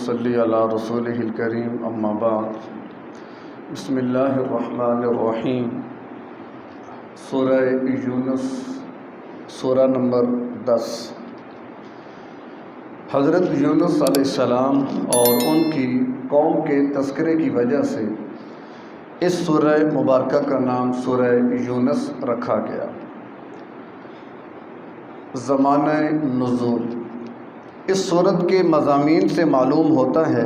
صلی علی رسولہ الکریم اما بعد بسم اللہ الرحمن الرحیم۔ سورہ یونس سورہ نمبر 10۔ حضرت یونس علیہ السلام اور ان کی قوم کے تذکرے کی وجہ سے اس سورہ مبارکہ کا نام سورہ یونس رکھا گیا۔ زمانہ نزول۔ اس سورت کے مضامین سے معلوم ہوتا ہے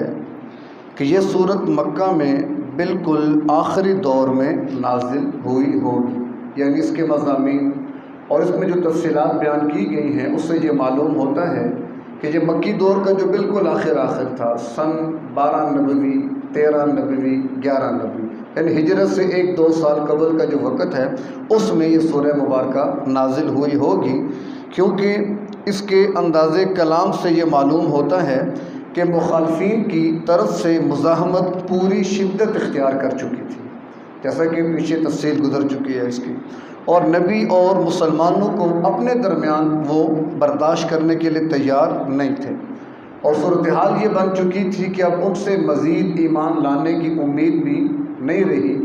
کہ یہ سورت مکہ میں بالکل آخری دور میں نازل ہوئی ہوگی، یعنی اس کے مضامین اور اس میں جو تفصیلات بیان کی گئی ہیں اس سے یہ معلوم ہوتا ہے کہ یہ مکی دور کا جو بالکل آخر تھا، سن 12 نبوی 13 نبوی 11 نبوی، یعنی ہجرت سے 1-2 سال قبل کا جو وقت ہے اس میں یہ سورہ مبارکہ نازل ہوئی ہوگی، کیونکہ اس کے انداز کلام سے یہ معلوم ہوتا ہے کہ مخالفین کی طرف سے مزاحمت پوری شدت اختیار کر چکی تھی، جیسا کہ پیچھے تفصیل گزر چکی ہے اس کی، اور نبی اور مسلمانوں کو اپنے درمیان وہ برداشت کرنے کے لیے تیار نہیں تھے، اور صورتحال یہ بن چکی تھی کہ اب ان سے مزید ایمان لانے کی امید بھی نہیں رہی۔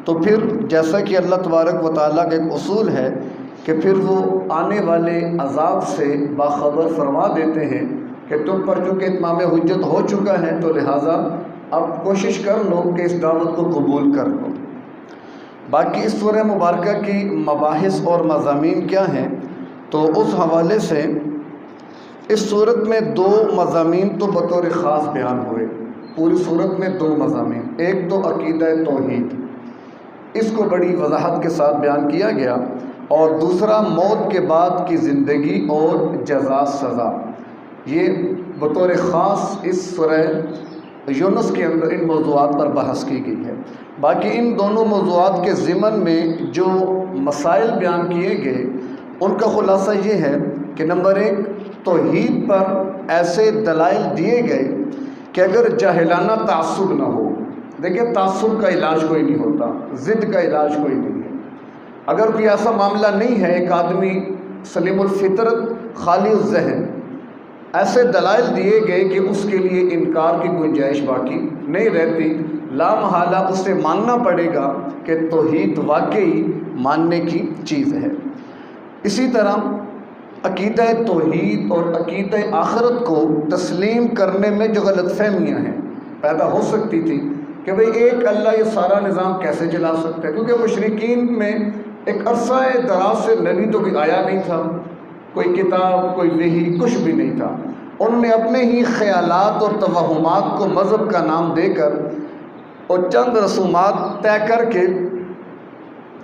تو پھر جیسا کہ اللہ تبارک و تعالیٰ کا ایک اصول ہے کہ پھر وہ آنے والے عذاب سے باخبر فرما دیتے ہیں کہ تم پر چونکہ اتمام حجت ہو چکا ہے تو لہٰذا اب کوشش کر لو کہ اس دعوت کو قبول کر لو۔ باقی اس سورہ مبارکہ کی مباحث اور مضامین کیا ہیں، تو اس حوالے سے اس سورت میں 2 مضامین تو بطور خاص بیان ہوئے۔ پوری سورت میں 2 مضامین، ایک تو عقیدہ توحید، اس کو بڑی وضاحت کے ساتھ بیان کیا گیا، اور دوسرا موت کے بعد کی زندگی اور جزا سزا۔ یہ بطور خاص اس سورہ یونس کے اندر ان موضوعات پر بحث کی گئی ہے۔ باقی ان دونوں موضوعات کے ضمن میں جو مسائل بیان کیے گئے ان کا خلاصہ یہ ہے کہ نمبر 1، توحید پر ایسے دلائل دیے گئے کہ اگر جاہلانہ تعصب نہ ہو، دیکھیں تعصب کا علاج کوئی نہیں ہوتا، ضد کا علاج کوئی نہیں ہے۔ اگر کوئی ایسا معاملہ نہیں ہے، ایک آدمی سلیم الفطرت خالی الذہن، ایسے دلائل دیے گئے کہ اس کے لیے انکار کی گنجائش باقی نہیں رہتی، لا محالہ اسے ماننا پڑے گا کہ توحید واقعی ماننے کی چیز ہے۔ اسی طرح عقیدہ توحید اور عقیدہ آخرت کو تسلیم کرنے میں جو غلط فہمیاں ہیں پیدا ہو سکتی تھی کہ بھئی ایک اللہ یہ سارا نظام کیسے چلا سکتا ہے، کیونکہ مشرکین میں ایک عرصہ دراز سے نبی تو کوئی آیا نہیں تھا، کوئی کتاب کوئی وحی کچھ بھی نہیں تھا، انہوں نے اپنے ہی خیالات اور توہمات کو مذہب کا نام دے کر اور چند رسومات طے کر کے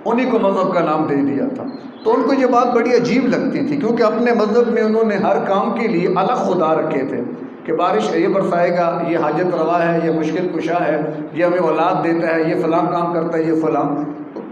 انہی کو مذہب کا نام دے دیا تھا۔ تو ان کو یہ بات بڑی عجیب لگتی تھی، کیونکہ اپنے مذہب میں انہوں نے ہر کام کے لیے الگ خدا رکھے تھے کہ بارش یہ برسائے گا، یہ حاجت روا ہے، یہ مشکل کشا ہے، یہ ہمیں اولاد دیتا ہے، یہ فلاں کام کرتا ہے، یہ فلاں،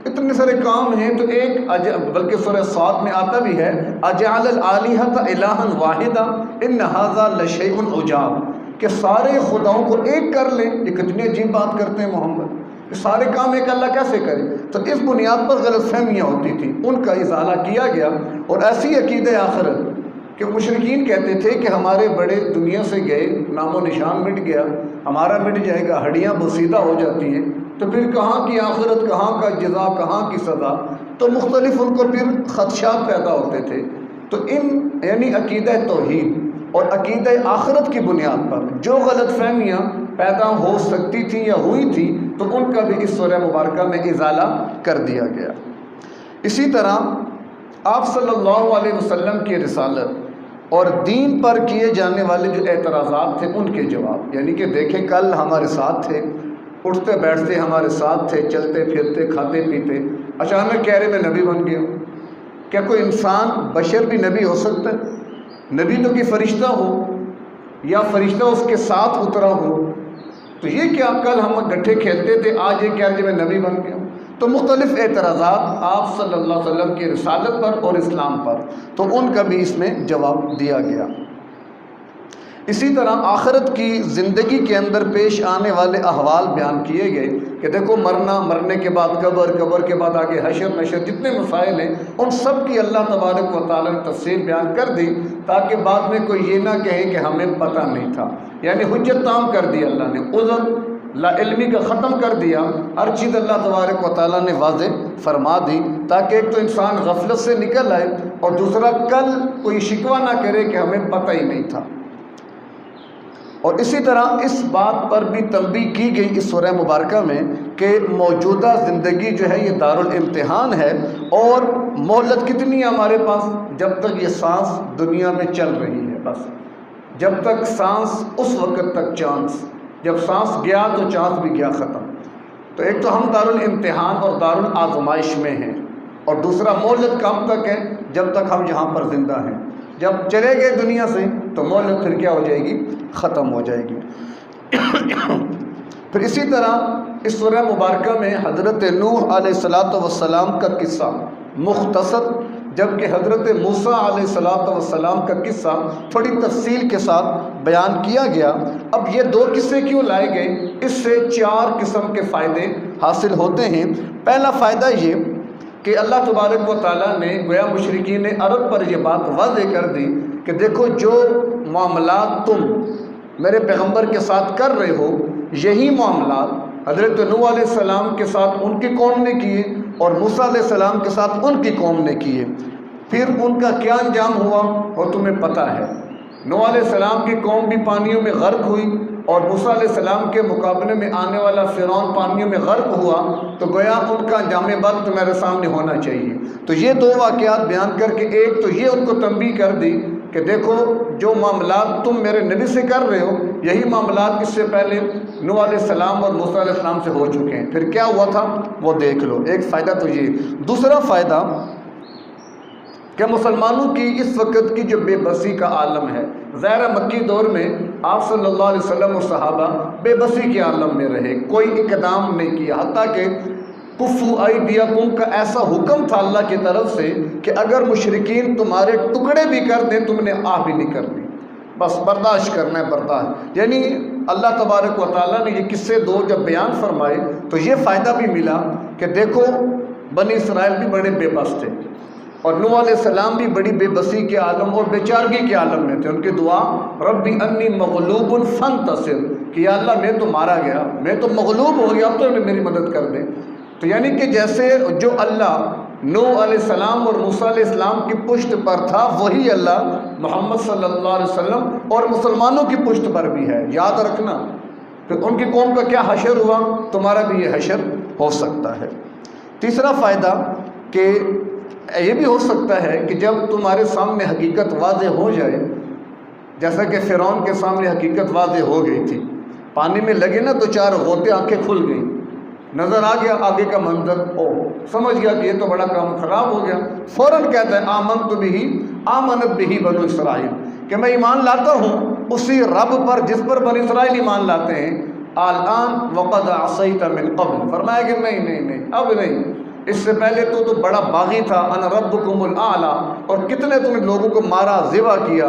اتنے سارے کام ہیں۔ تو ایک بلکہ سورہ صاد میں آتا بھی ہے اجعل الآلہۃ الہا واحدا ان ھذا لشیء عجاب، کہ سارے خداؤں کو ایک کر لیں۔ یہ کتنی عجیب بات کرتے ہیں محمد، کہ سارے کام ایک اللہ کیسے کرے؟ تو اس بنیاد پر غلط فہمیاں ہوتی تھیں، ان کا ازالہ کیا گیا۔ اور ایسی عقیدہ آخرت کہ مشرکین کہتے تھے کہ ہمارے بڑے دنیا سے گئے، نام و نشان مٹ گیا، ہمارا مٹ جائے گا، ہڈیاں بوسیدہ ہو جاتی ہیں، تو پھر کہاں کی آخرت، کہاں کا جزا، کہاں کی سزا؟ تو مختلف ان کو پھر خدشات پیدا ہوتے تھے۔ تو ان یعنی عقیدہ توحید اور عقیدہ آخرت کی بنیاد پر جو غلط فہمیاں پیدا ہو سکتی تھیں یا ہوئی تھیں تو ان کا بھی اس سورہ مبارکہ میں ازالہ کر دیا گیا۔ اسی طرح آپ صلی اللہ علیہ وسلم کی رسالت اور دین پر کیے جانے والے جو اعتراضات تھے ان کے جواب، یعنی کہ دیکھیں کل ہمارے ساتھ تھے، اٹھتے بیٹھتے ہمارے ساتھ تھے، چلتے پھرتے کھاتے پیتے، اچانک کہہ رہے میں نبی بن گیا ہوں۔ کیا کوئی انسان بشر بھی نبی ہو سکتا ہے؟ نبی تو کہ فرشتہ ہو یا فرشتہ اس کے ساتھ اترا ہو، تو یہ کیا کل ہم گٹھے کھیلتے تھے، آج یہ کہہ رہے میں نبی بن گیا ہوں؟ تو مختلف اعتراضات آپ صلی اللہ علیہ وسلم کی رسالت پر اور اسلام پر، تو ان کا بھی اس میں جواب دیا گیا۔ اسی طرح آخرت کی زندگی کے اندر پیش آنے والے احوال بیان کیے گئے کہ دیکھو مرنا، مرنے کے بعد قبر، قبر کے بعد آگے حشر نشر، جتنے مسائل ہیں ان سب کی اللہ تبارک و تعالیٰ نے تفصیل بیان کر دی، تاکہ بعد میں کوئی یہ نہ کہے کہ ہمیں پتہ نہیں تھا۔ یعنی حجت تام کر دی اللہ نے، عذر لا علمی کا ختم کر دیا، ہر چیز اللہ تبارک و تعالیٰ نے واضح فرما دی، تاکہ ایک تو انسان غفلت سے نکل آئے اور دوسرا کل کوئی شکوہ نہ کرے کہ ہمیں پتہ ہی نہیں تھا۔ اور اسی طرح اس بات پر بھی تنبیہ کی گئی اس سورہ مبارکہ میں کہ موجودہ زندگی جو ہے یہ دارالامتحان ہے، اور مہلت کتنی ہے ہمارے پاس؟ جب تک یہ سانس دنیا میں چل رہی ہے، بس جب تک سانس اس وقت تک چانس، جب سانس گیا تو چانس بھی گیا، ختم۔ تو ایک تو ہم دارالامتحان اور دارالآزمائش میں ہیں، اور دوسرا مہلت کب تک ہے؟ جب تک ہم یہاں پر زندہ ہیں۔ جب چلے گئے دنیا سے تو مہلت پھر کیا ہو جائے گی؟ ختم ہو جائے گی۔ پھر اسی طرح اس سورہ مبارکہ میں حضرت نوح علیہ السلام کا قصہ مختصر، جبکہ حضرت موسیٰ علیہ السلام کا قصہ تھوڑی تفصیل کے ساتھ بیان کیا گیا۔ اب یہ دو قصے کیوں لائے گئے؟ اس سے 4 قسم کے فائدے حاصل ہوتے ہیں۔ پہلا فائدہ یہ کہ اللہ تبارک و تعالیٰ نے گویا مشرکین عرب پر یہ بات واضح کر دی کہ دیکھو جو معاملات تم میرے پیغمبر کے ساتھ کر رہے ہو، یہی معاملات حضرت نوح علیہ السلام کے ساتھ ان کی قوم نے کیے اور موسیٰ علیہ السلام کے ساتھ ان کی قوم نے کیے۔ پھر ان کا کیا انجام ہوا اور تمہیں پتہ ہے۔ نوح علیہ السلام کی قوم بھی پانیوں میں غرق ہوئی، اور موسیٰ علیہ السلام کے مقابلے میں آنے والا فرعون پانیوں میں غرق ہوا، تو گویا ان کا انجام بد تمہارے سامنے ہونا چاہیے۔ تو یہ 2 واقعات بیان کر کے ایک تو یہ ان کو تنبیہ کر دی کہ دیکھو جو معاملات تم میرے نبی سے کر رہے ہو، یہی معاملات اس سے پہلے نوح علیہ السلام اور موسیٰ علیہ السلام سے ہو چکے ہیں۔ پھر کیا ہوا تھا وہ دیکھ لو۔ ایک فائدہ تو یہ۔ دوسرا فائدہ کہ مسلمانوں کی اس وقت کی جو بے بسی کا عالم ہے، ظاہر مکی دور میں آپ صلی اللہ علیہ وسلم اور صحابہ بے بسی کے عالم میں رہے، کوئی اقدام نہیں کیا، حتیٰ کہ کفو ایدیکم کا ایسا حکم تھا اللہ کی طرف سے کہ اگر مشرکین تمہارے ٹکڑے بھی کر دیں تم نے آہ بھی نہیں کرنی، بس برداشت کرنا ہے، برداشت۔ یعنی اللہ تبارک و تعالیٰ نے یہ قصے 2 جب بیان فرمائے تو یہ فائدہ بھی ملا کہ دیکھو بنی اسرائیل بھی بڑے بے بس تھے، اور نوح علیہ السلام بھی بڑی بے بسی کے عالم اور بے چارگی کے عالم میں تھے۔ ان کی دعا ربی انی مغلوب فانتصر، کہ یا اللہ میں تو مارا گیا، میں تو مغلوب ہو گیا، اب تو میری مدد کر دیں۔ تو یعنی کہ جیسے جو اللہ نوح علیہ السلام اور موسیٰ علیہ السلام کی پشت پر تھا، وہی اللہ محمد صلی اللہ علیہ وسلم اور مسلمانوں کی پشت پر بھی ہے، یاد رکھنا۔ پھر ان کی قوم کا کیا حشر ہوا، تمہارا بھی یہ حشر ہو سکتا ہے۔ تیسرا فائدہ کہ یہ بھی ہو سکتا ہے کہ جب تمہارے سامنے حقیقت واضح ہو جائے، جیسا کہ فرعون کے سامنے حقیقت واضح ہو گئی تھی، پانی میں لگے نا تو 4 غوطے، آنکھیں کھل گئیں، نظر آ گیا آگے کا منظر، سمجھ گیا کہ یہ تو بڑا کام خراب ہو گیا، فوراً کہتا ہے آمنت بہ آمنت بہ بنو اسرائیل، کہ میں ایمان لاتا ہوں اسی رب پر جس پر بنی اسرائیل ایمان لاتے ہیں۔ الآن وقد عصیت من قبل، فرمایا کہ نہیں اب نہیں، اس سے پہلے تو بڑا باغی تھا، انا ربکم الاعلی، اور کتنے تم نے لوگوں کو مارا، ذبح کیا،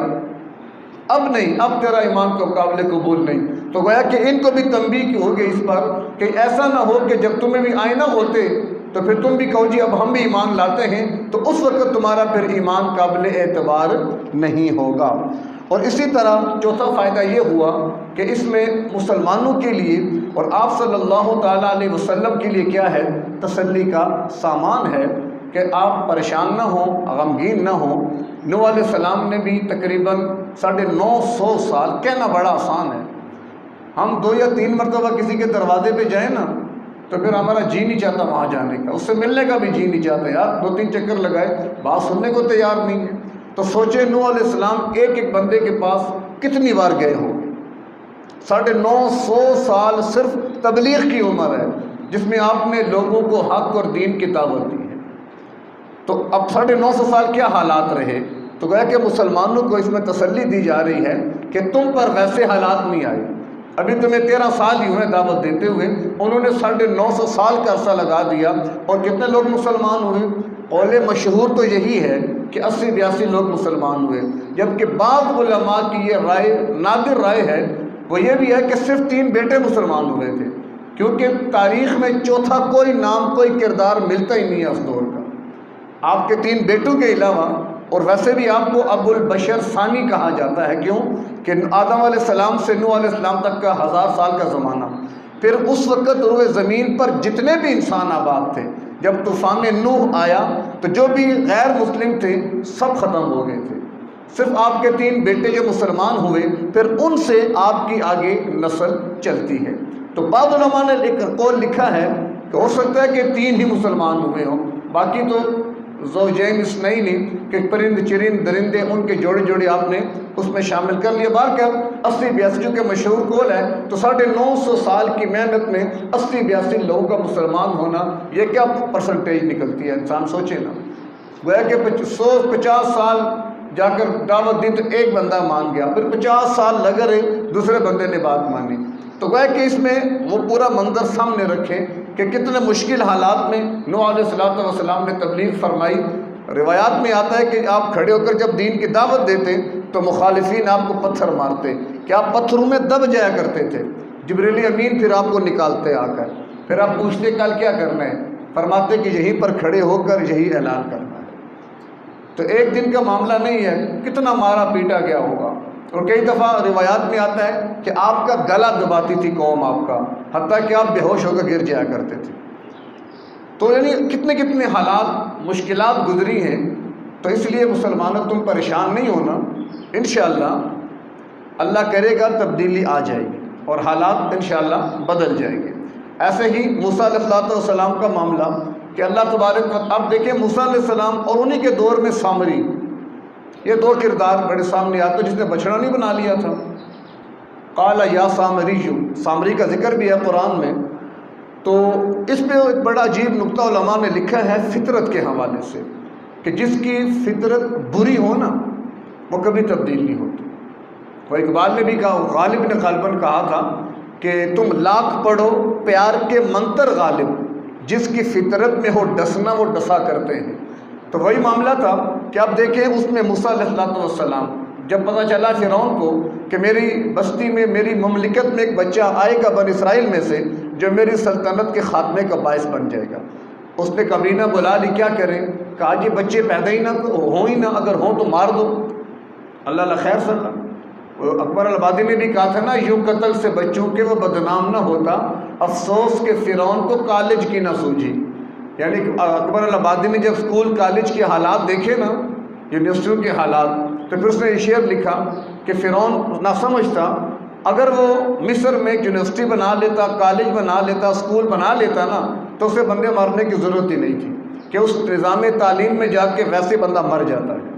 اب نہیں، اب تیرا ایمان کو قابل قبول نہیں۔ تو گویا کہ ان کو بھی تنبیہ کی ہو گئی اس پر کہ ایسا نہ ہو کہ جب تمہیں بھی آئینہ ہوتے تو پھر تم بھی کہو جی اب ہم بھی ایمان لاتے ہیں، تو اس وقت تمہارا پھر ایمان قابل اعتبار نہیں ہوگا۔ اور اسی طرح چوتھا فائدہ یہ ہوا کہ اس میں مسلمانوں کے لیے اور آپ صلی اللہ تعالیٰ علیہ وسلم کے لیے کیا ہے؟ تسلی کا سامان ہے کہ آپ پریشان نہ ہوں، غمگین نہ ہوں۔ نوح علیہ السلام نے بھی تقریباً 950 سال، کہنا بڑا آسان ہے، ہم 2 یا 3 مرتبہ کسی کے دروازے پہ جائیں نا تو پھر ہمارا جی نہیں چاہتا وہاں جانے کا، اس سے ملنے کا بھی جی نہیں چاہتا، یار 2-3 چکر لگائے، بات سننے کو تیار نہیں ہے۔ تو سوچے نوح علیہ السلام ایک بندے کے پاس کتنی بار گئے ہوں گے، 950 سال صرف تبلیغ کی عمر ہے جس میں آپ نے لوگوں کو حق اور دین کی دعوت دی ہے۔ تو اب 950 سال کیا حالات رہے؟ تو گویا کہ مسلمانوں کو اس میں تسلی دی جا رہی ہے کہ تم پر ویسے حالات نہیں آئے، ابھی تمہیں 13 سال ہی ہوئے دعوت دیتے ہوئے، انہوں نے 950 سال کا عرصہ لگا دیا، اور کتنے لوگ مسلمان ہوئے؟ قول مشہور تو یہی ہے کہ 80-82 لوگ مسلمان ہوئے، جبکہ بعض علماء کی یہ رائے نادر رائے ہے، وہ یہ بھی ہے کہ صرف 3 بیٹے مسلمان ہوئے تھے، کیونکہ تاریخ میں چوتھا کوئی نام کوئی کردار ملتا ہی نہیں ہے اس دور کا آپ کے 3 بیٹوں کے علاوہ۔ اور ویسے بھی آپ کو ابو البشر ثانی کہا جاتا ہے، کیوں کہ آدم علیہ السلام سے نوح علیہ السلام تک کا 1000 سال کا زمانہ، پھر اس وقت روئے زمین پر جتنے بھی انسان آباد تھے، جب طوفان نوح آیا تو جو بھی غیر مسلم تھے سب ختم ہو گئے تھے، صرف آپ کے 3 بیٹے جو مسلمان ہوئے، پھر ان سے آپ کی آگے نسل چلتی ہے۔ تو بعض علماء نے ایک قول لکھا ہے کہ ہو سکتا ہے کہ 3 ہی مسلمان ہوئے ہوں، باقی تو زوجین اثنین کہ پرند چرند درندے ان کے جوڑے جوڑے آپ نے اس میں شامل کر لیا۔ بار کیا 80-82 چونکہ مشہور قول ہے، تو 950 سال کی محنت میں 80-82 لوگوں کا مسلمان ہونا، یہ کیا پرسنٹیج نکلتی ہے، انسان سوچے نا۔ گویا کہ 150 سال جا کر دعوت دی تو ایک بندہ مان گیا، پھر 50 سال لگا رہے دوسرے بندے نے بات مانی، تو گویا کہ اس میں وہ پورا منظر سامنے رکھیں کہ کتنے مشکل حالات میں نوح علیہ السلام نے تبلیغ فرمائی۔ روایات میں آتا ہے کہ آپ کھڑے ہو کر جب دین کی دعوت دیتے تو مخالفین آپ کو پتھر مارتے، کہ آپ پتھروں میں دب جایا کرتے تھے، جبریل امین پھر آپ کو نکالتے آ کر، پھر آپ پوچھتے کل کیا کرنا ہے، فرماتے کہ یہیں پر کھڑے ہو کر یہی اعلان کرنا ہے۔ تو ایک دن کا معاملہ نہیں ہے، کتنا مارا پیٹا گیا ہوگا، اور کئی دفعہ روایات میں آتا ہے کہ آپ کا گلا دباتی تھی قوم آپ کا، حتیٰ کہ آپ بے ہوش ہو کر گر جایا کرتے تھے۔ تو یعنی کتنے حالات مشکلات گزری ہیں، تو اس لیے مسلمانوں تم پریشان نہیں ہونا، انشاءاللہ اللہ کرے گا تبدیلی آ جائے گی اور حالات انشاءاللہ بدل جائیں گے۔ ایسے ہی موسیٰ علیہ السلام کا معاملہ کہ اللہ تبارک و اب دیکھیں موسیٰ علیہ السلام اور انہی کے دور میں سامری، یہ 2 کردار بڑے سامنے آتے، جس نے بچڑا نہیں بنا لیا تھا، قال یا سامری، سامری کا ذکر بھی ہے قرآن میں۔ تو اس پہ ایک بڑا عجیب نقطہ علماء نے لکھا ہے فطرت کے حوالے سے، کہ جس کی فطرت بری ہو نا وہ کبھی تبدیل نہیں ہوتی۔ وہ اقبال نے بھی کہا، غالب نے غالباً کہا تھا کہ تم لاکھ پڑھو پیار کے منتر غالب، جس کی فطرت میں ہو ڈسنا وہ ڈسا کرتے ہیں۔ تو وہی معاملہ تھا کہ آپ دیکھیں اس میں موسیٰ علیہ السلام جب پتہ چلا فرعون کو کہ میری بستی میں میری مملکت میں ایک بچہ آئے گا بنی اسرائیل میں سے جو میری سلطنت کے خاتمے کا باعث بن جائے گا، اس نے کابینہ بلا لی، کیا کریں، کہا یہ بچے پیدا ہی نہ ہوں ہی نہ، اگر ہوں تو مار دو، اللہ خیر صلی اللہ۔ اکبر الآبادی نے بھی کہا تھا نا، یوں قتل سے بچوں کے وہ بدنام نہ ہوتا، افسوس کہ فرعون کو کالج کی نہ سوجھی۔ یعنی اکبر الآبادی نے جب اسکول کالج کے حالات دیکھے نا، یونیورسٹیوں کے حالات، تو پھر اس نے یہ شعر لکھا کہ فرعون نہ سمجھتا، اگر وہ مصر میں ایک یونیورسٹی بنا لیتا، کالج بنا لیتا، اسکول بنا لیتا نا، تو اسے بندے مارنے کی ضرورت ہی نہیں تھی، کہ اس نظام تعلیم میں جا کے ویسے بندہ مر جاتا ہے۔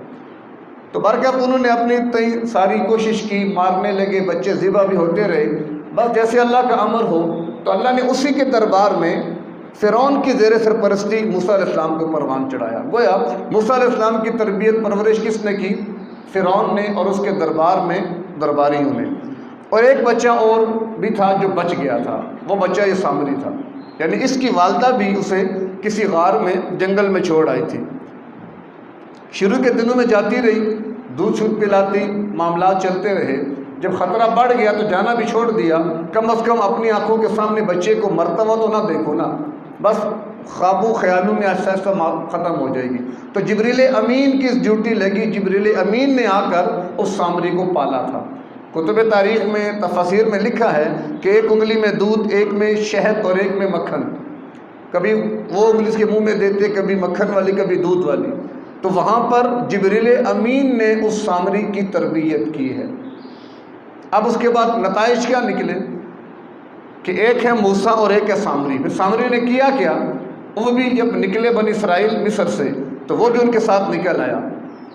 تو برکت انہوں نے اپنی ساری کوشش کی، مارنے لگے، بچے ذبح بھی ہوتے رہے، بس جیسے اللہ کا امر ہو، تو اللہ نے اسی کے دربار میں فرعون کی زیر سرپرستی موسیٰ علیہ السلام کو پروان چڑھایا۔ گویا موسیٰ علیہ السلام کی تربیت پرورش کس نے کی؟ فرعون نے، اور اس کے دربار میں درباریوں نے۔ اور ایک بچہ اور بھی تھا جو بچ گیا تھا، وہ بچہ یہ سامری تھا، یعنی اس کی والدہ بھی اسے کسی غار میں جنگل میں چھوڑ آئی تھی۔ شروع کے دنوں میں جاتی رہی، دودھ شودھ پلاتی، معاملات چلتے رہے، جب خطرہ بڑھ گیا تو جانا بھی چھوڑ دیا، کم از کم اپنی آنکھوں کے سامنے بچے کو مرتا ہوا تو نہ دیکھو نا، بس خوابوں خیالوں میں آہستہ آہستہ ختم ہو جائے گی۔ تو جبریل امین کی اس ڈیوٹی لگی، جبریل امین نے آ کر اس سامری کو پالا تھا۔ کتب تاریخ میں تفاسیر میں لکھا ہے کہ ایک انگلی میں دودھ، ایک میں شہد اور ایک میں مکھن، کبھی وہ انگلی اس کے منہ میں دیتے، کبھی مکھن والی کبھی دودھ والی۔ تو وہاں پر جبریل امین نے اس سامری کی تربیت کی ہے۔ اب اس کے بعد نتائج کیا نکلے کہ ایک ہے موسیٰ اور ایک ہے سامری۔ پھر سامری نے کیا کیا، وہ بھی جب نکلے بنی اسرائیل مصر سے تو وہ بھی ان کے ساتھ نکل آیا،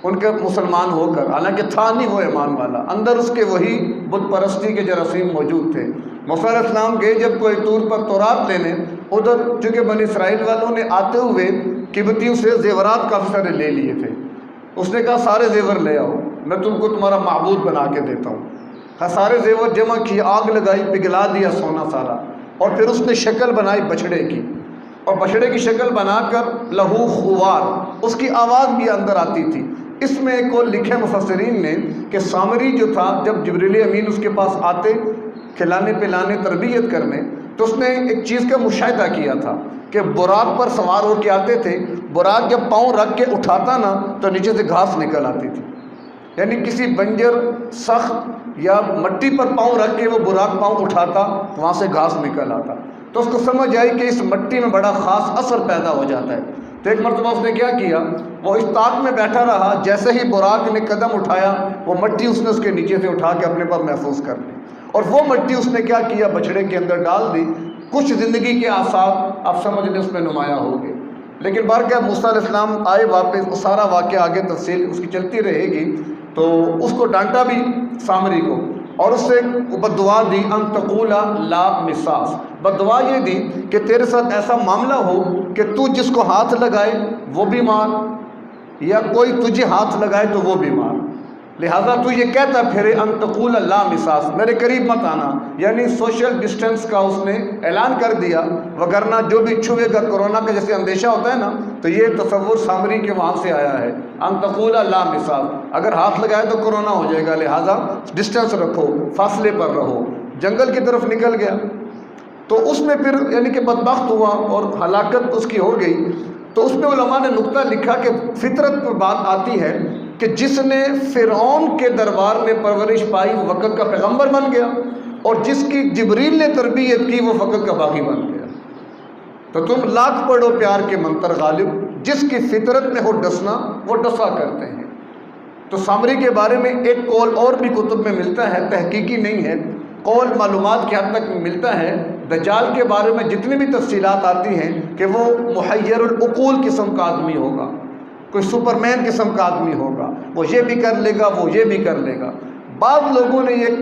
ان کے مسلمان ہو کر، حالانکہ تھا نہیں وہ ایمان والا، اندر اس کے وہی بت پرستی کے جراثیم موجود تھے۔ موسیٰ علیہ السلام گئے جب کوئی طور پر تورات لینے، ادھر چونکہ بنی اسرائیل والوں نے آتے ہوئے قبطیوں سے زیورات کافی سارے لے لیے تھے، اس نے کہا سارے زیور لے آؤ، میں تم کو تمہارا معبود بنا کے دیتا ہوں۔ سارے زیور جمع کیے، آگ لگائی، پگھلا دیا سونا سارا، اور پھر اس نے شکل بنائی بچڑے کی، اور بچڑے کی شکل بنا کر لہو خوار، اس کی آواز بھی اندر آتی تھی۔ اس میں ایک اور لکھے مفسرین نے کہ سامری جو تھا، جب جبریل امین اس کے پاس آتے کھلانے پلانے تربیت کرنے، تو اس نے ایک چیز کا مشاہدہ کیا تھا کہ براق پر سوار ہو کے آتے تھے، براق جب پاؤں رکھ کے اٹھاتا نا تو نیچے سے گھاس نکل آتی تھی، یعنی کسی بنجر سخت یا مٹی پر پاؤں رکھ کے وہ براق پاؤں اٹھاتا، وہاں سے گھاس نکل آتا۔ تو اس کو سمجھ آئی کہ اس مٹی میں بڑا خاص اثر پیدا ہو جاتا ہے۔ تو ایک مرتبہ اس نے کیا کیا، وہ اس طاق میں بیٹھا رہا، جیسے ہی براق نے قدم اٹھایا وہ مٹی اس نے اس کے نیچے سے اٹھا کے اپنے پر محفوظ کر لی، اور وہ مٹی اس نے کیا کیا، بچڑے کے اندر ڈال دی۔ کچھ زندگی کے آثار آپ سمجھ لیں اس میں نمایاں ہو گئے۔ لیکن بہرکیف موسیٰ علیہ السلام آئے واپس، وہ سارا واقعہ آگے تفصیل اس کی چلتی رہے گی۔ تو اس کو ڈانٹا بھی سامری کو، اور اس سے بد دعا دی، ان تقول لا مساس، بد دعا یہ دی کہ تیرے ساتھ ایسا معاملہ ہو کہ تو جس کو ہاتھ لگائے وہ بھی مار، یا کوئی تجھے ہاتھ لگائے تو وہ بھی مار، لہٰذا تو یہ کہتا پھرے ان تقول لا مساس، میرے قریب مت آنا، یعنی سوشل ڈسٹینس کا اس نے اعلان کر دیا، وگرنہ جو بھی چھوئے گا، کورونا کا جیسے اندیشہ ہوتا ہے نا، تو یہ تصور سامری کے وہاں سے آیا ہے، ان تقول لا مساس، اگر ہاتھ لگائے تو کورونا ہو جائے گا، لہٰذا ڈسٹینس رکھو، فاصلے پر رہو۔ جنگل کی طرف نکل گیا، تو اس میں پھر یعنی کہ بدبخت ہوا اور ہلاکت اس کی ہو گئی۔ تو اس میں علماء نے نقطہ لکھا کہ فطرت پر بات آتی ہے کہ جس نے فرعون کے دربار میں پرورش پائی وہ وقت کا پیغمبر بن گیا، اور جس کی جبریل نے تربیت کی وہ وقت کا باغی بن گیا۔ تو تم لاکھ پڑھو پیار کے منتر غالب، جس کی فطرت میں ہو ڈسنا وہ ڈسا کرتے ہیں۔ تو سامری کے بارے میں ایک قول اور بھی کتب میں ملتا ہے، تحقیقی نہیں ہے، قول معلومات کی حد تک ملتا ہے۔ دجال کے بارے میں جتنی بھی تفصیلات آتی ہیں کہ وہ محیر العقول قسم کا آدمی ہوگا، کوئی سپر مین قسم کا آدمی ہوگا، وہ یہ بھی کر لے گا، وہ یہ بھی کر لے گا۔ بعض لوگوں نے یہ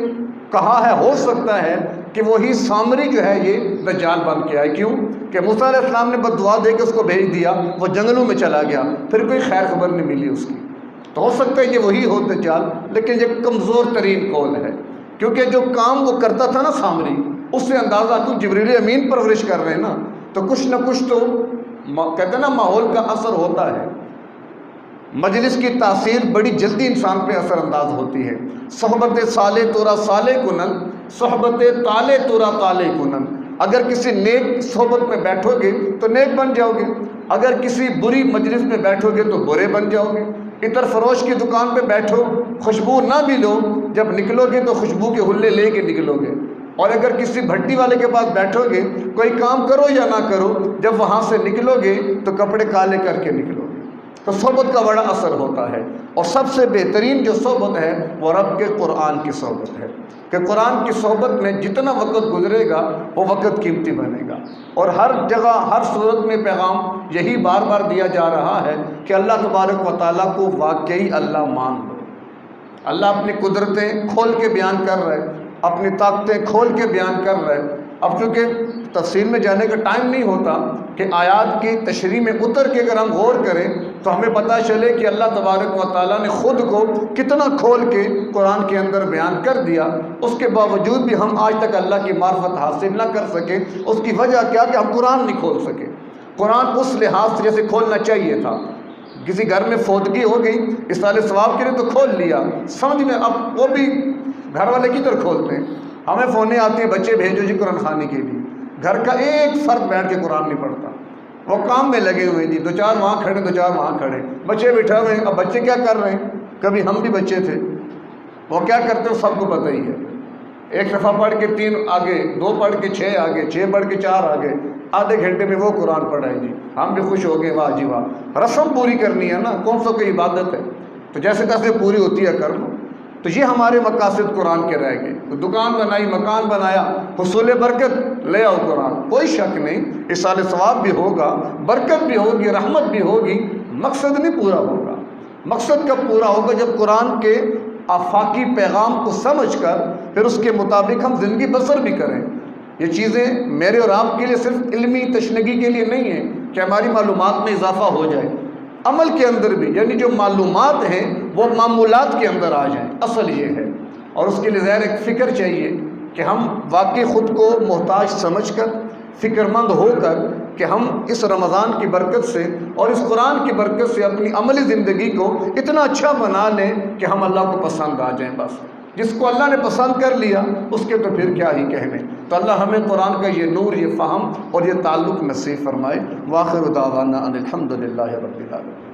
کہا ہے ہو سکتا ہے کہ وہی سامری جو ہے یہ دجال بن کے آئے، کیوں کہ موسیٰ علیہ السلام نے بد دعا دے کے اس کو بھیج دیا، وہ جنگلوں میں چلا گیا، پھر کوئی خیر خبر نہیں ملی اس کی۔ تو ہو سکتا ہے یہ وہی ہو دجال، لیکن یہ کمزور ترین قول ہے، کیونکہ جو کام وہ کرتا تھا نا سامری، اس سے اندازہ تو جبریل امین پرورش کر رہے ہیں نا، تو کچھ نہ کچھ تو کہتے ہیں نا ماحول کا اثر ہوتا ہے۔ مجلس کی تاثیر بڑی جلدی انسان پہ اثر انداز ہوتی ہے۔ صحبت سالے تورا سالے کنن، صحبت تالے تورا تالے کنن، اگر کسی نیک صحبت میں بیٹھو گے تو نیک بن جاؤ گے، اگر کسی بری مجلس میں بیٹھو گے تو برے بن جاؤ گے۔ عطر فروش کی دکان پہ بیٹھو، خوشبو نہ بھی لو، جب نکلو گے تو خوشبو کے حلے لے کے نکلو گے، اور اگر کسی بھٹی والے کے پاس بیٹھو گے، کوئی کام کرو یا نہ کرو، جب وہاں سے نکلو گے تو کپڑے کالے کر کے نکلو گے۔ تو صحبت کا بڑا اثر ہوتا ہے، اور سب سے بہترین جو صحبت ہے وہ رب کے قرآن کی صحبت ہے، کہ قرآن کی صحبت میں جتنا وقت گزرے گا وہ وقت قیمتی بنے گا۔ اور ہر جگہ ہر صورت میں پیغام یہی بار بار دیا جا رہا ہے کہ اللہ تبارک و تعالیٰ کو واقعی اللہ مان لو۔ اللہ اپنی قدرتیں کھول کے بیان کر رہے، اپنی طاقتیں کھول کے بیان کر رہے۔ اب چونکہ تفصیل میں جانے کا ٹائم نہیں ہوتا کہ آیات کی تشریح میں اتر کے اگر ہم غور کریں تو ہمیں پتہ چلے کہ اللہ تبارک و تعالیٰ نے خود کو کتنا کھول کے قرآن کے اندر بیان کر دیا، اس کے باوجود بھی ہم آج تک اللہ کی معرفت حاصل نہ کر سکے۔ اس کی وجہ کیا کہ ہم قرآن نہیں کھول سکے۔ قرآن اس لحاظ سے جیسے کھولنا چاہیے تھا، کسی گھر میں فوتگی ہو گئی اصلاح ثواب کے لیے تو کھول لیا، سمجھ میں اب وہ بھی گھر والے کدھر کھولتے ہیں، ہمیں فونیں آتی ہیں بچے بھیجو جی قرآن خوانی کے لیے، گھر کا ایک فرد بیٹھ کے قرآن نہیں پڑھتا، وہ کام میں لگے ہوئے ہیں جی، دو چار وہاں کھڑے دو چار وہاں کھڑے، بچے بیٹھے ہوئے ہیں۔ اب بچے کیا کر رہے ہیں، کبھی ہم بھی بچے تھے، وہ کیا کرتے ہیں سب کو پتہ ہی ہے، ایک صفحہ پڑھ کے 3 آگے، 2 پڑھ کے 6 آگے، 6 پڑھ کے 4 آگے، آدھے گھنٹے میں وہ قرآن پڑھائے جی، ہم بھی خوش ہو گئے، واہ جی واہ، رسم پوری کرنی ہے نا، کون سا کوئی عبادت ہے، تو جیسے تیسے پوری ہوتی ہے کر لو۔ تو یہ ہمارے مقاصد قرآن کے رہ گئے، تو دکان بنائی، مکان بنایا، حصول برکت لے آؤ قرآن، کوئی شک نہیں اصلاح ثواب بھی ہوگا، برکت بھی ہوگی، رحمت بھی ہوگی، مقصد نہیں پورا ہوگا۔ مقصد کب پورا ہوگا، جب قرآن کے آفاقی پیغام کو سمجھ کر پھر اس کے مطابق ہم زندگی بسر بھی کریں۔ یہ چیزیں میرے اور آپ کے لیے صرف علمی تشنگی کے لیے نہیں ہیں کہ ہماری معلومات میں اضافہ ہو جائے، عمل کے اندر بھی، یعنی جو معلومات ہیں وہ معمولات کے اندر آ جائیں، اصل یہ ہے۔ اور اس کے لیے ظاہر ایک فکر چاہیے کہ ہم واقعی خود کو محتاج سمجھ کر فکر مند ہو کر کہ ہم اس رمضان کی برکت سے اور اس قرآن کی برکت سے اپنی عملی زندگی کو اتنا اچھا بنا لیں کہ ہم اللہ کو پسند آ جائیں۔ بس جس کو اللہ نے پسند کر لیا اس کے تو پھر کیا ہی کہنے۔ تو اللہ ہمیں قرآن کا یہ نور، یہ فہم اور یہ تعلق نصیب فرمائے۔ وآخر دعوانا ان الحمد للہ رب العالمین۔